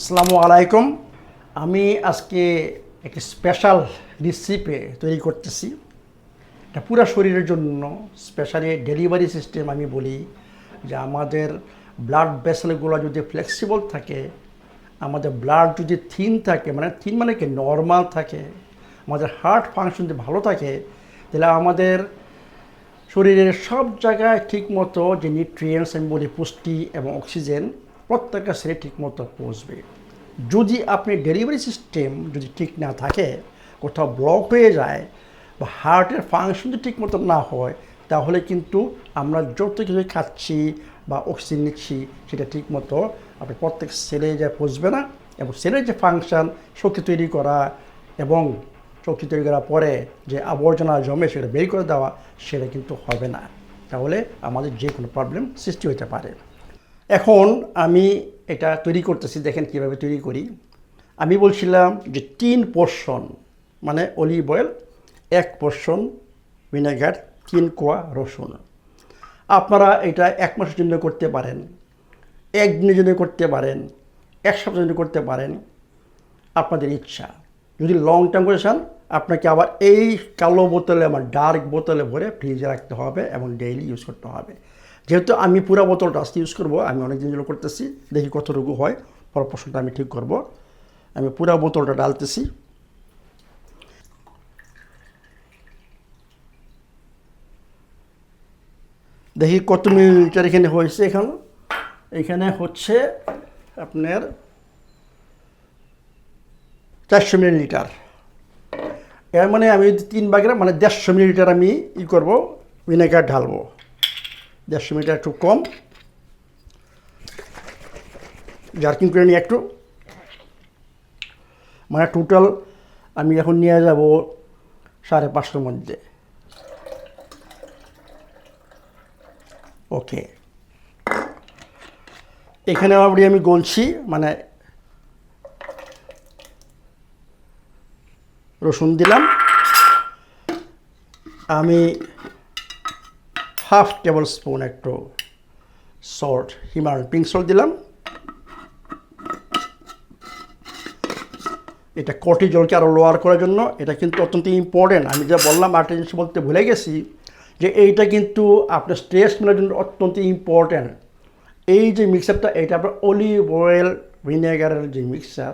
আসসালামু আলাইকুম। আমি আজকে একটি স্পেশাল রেসিপি তৈরি করতেছি। এটা পুরো শরীরের জন্য, স্পেশালি ডেলিভারি সিস্টেম। আমি বলি যে আমাদের ব্লাড ভেসেলগুলো যদি ফ্লেক্সিবল থাকে, আমাদের ব্লাড যদি থিন থাকে, মানে থিন মানে কি নর্মাল থাকে, আমাদের হার্ট ফাংশন যদি ভালো থাকে, তাহলে আমাদের শরীরের সব জায়গায় ঠিকমতো যে নিউট্রিয়েন্টস আমি বলি, পুষ্টি এবং অক্সিজেন প্রত্যেকটা সেরে ঠিকমতো পৌঁছবে। যদি আপনি ডেলিভারি সিস্টেম যদি ঠিক না থাকে, কোথাও ব্লক হয়ে যায় বা হার্টের ফাংশন যদি ঠিকমতো না হয়, তাহলে কিন্তু আমরা যত কিছু খাচ্ছি বা অক্সিজেন নিচ্ছি সেটা ঠিকমতো আপনি প্রত্যেক সেলে যা পৌঁছবে না, এবং সেলের যে ফাংশন, শক্তি তৈরি করা এবং শক্তি তৈরি করার পরে যে আবর্জনা জমে সেটা বের করে দেওয়া, সেটা কিন্তু হবে না। তাহলে আমাদের যে কোনো প্রবলেম সৃষ্টি হতে পারে। এখন আমি এটা তৈরি করতেছি, দেখেন কীভাবে তৈরি করি। আমি বলছিলাম যে 3 পোর্শন, মানে অলিভ অয়েল, 1 পোর্শন ভিনেগার, 3 কোয়া রসুন। আপনারা এটা 1 মাসের জন্য করতে পারেন, 1 দিনের জন্য করতে পারেন, 1 সপ্তাহের জন্য করতে পারেন, আপনাদের ইচ্ছা। যদি লং টার্ম করে চান, আপনাকে আবার এই কালো বোতলে, আমার ডার্ক বোতলে ভরে ফ্রিজে রাখতে হবে এবং ডেইলি ইউজ করতে হবে। যেহেতু আমি পুরো বোতলটা আজকে ইউজ করবো, আমি অনেক দিন করতেছি, দেখি কতটুকু হয়, প্রপোর্শনটা আমি ঠিক করব। আমি পুরো বোতলটা ডালতেছি। দেখি কত মিলিলিটার এখানে হয়েছে। এখানে হচ্ছে আপনার 400 মিলিলিটার। এর মানে আমি যদি 3 ভাগের মানে 150 মিলিলিটার আমি করবো, ভিনেগার ঢালবো। 150 মিলিলিটার একটু কম, জার্কিং করে নিই একটু। মানে টোটাল আমি এখন নিয়ে যাব 550 মধ্যে। ওকে, এখানে আমি গলছি, মানে রসুন দিলাম। আমি হাফ টেবিল স্পুন একটু সল্ট, হিমালয়ান পিঙ্ক সল্ট দিলাম। এটা কর্টিজলকে আরও লোয়ার করার জন্য, এটা কিন্তু অত্যন্ত ইম্পর্টেন্ট। আমি যা বললাম আরেকটা জিনিস বলতে ভুলে গেছি, যে এইটা কিন্তু আপনার স্ট্রেস মেলার জন্য অত্যন্ত ইম্পর্ট্যান্ট। এই যে মিক্সারটা, এটা আপনার অলিভ অয়েল ভিনেগারের যে মিক্সার,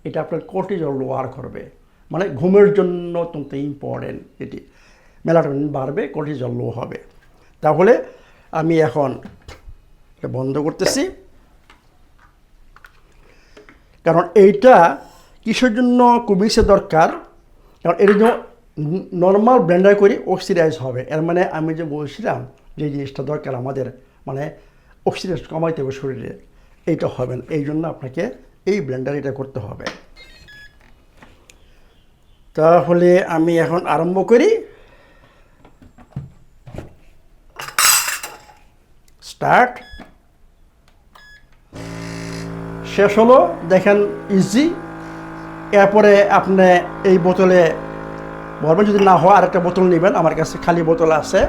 এটা আপনার কর্টিজল লোয়ার করবে, মানে ঘুমের জন্য অত্যন্ত ইম্পর্টেন্ট। এটি মেলাটোনিন বাড়বে, কর্টিজল লো হবে। তাহলে আমি এখন এটা বন্ধ করতেছি। কারণ এইটা কিসের জন্য কুমিক্সের দরকার, কারণ এর জন্য নর্মাল ব্লেন্ডার করে অক্সিডাইজ হবে। এর মানে আমি যে বলছিলাম যে জিনিসটা দরকার আমাদের, মানে অক্সিডাইজ কমাইতে হবে শরীরে, এইটা হবে না। এই জন্য আপনাকে এই ব্লেন্ডার এটা করতে হবে। তাহলে আমি এখন আরম্ভ করি। স্টার্ট। শেষ হলো, দেখেন ইজি। এরপরে আপনি এই বোতলে ভরবেন, যদি না হয় আরেকটা বোতল নেবেন, আমার কাছে খালি বোতল আছে,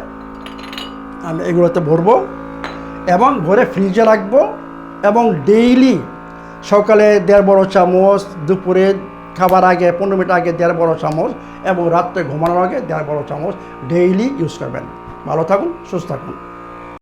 আমি এগুলোতে ভরবো এবং ভরে ফ্রিজে রাখবো। এবং ডেইলি সকালে 1.5 বড় চামচ, দুপুরে খাবার আগে 15 মিনিট আগে 1.5 বড় চামচ, এবং রাত্রে ঘুমানোর আগে 1.5 বড় চামচ ডেইলি ইউজ করবেন। ভালো থাকুন, সুস্থ থাকুন।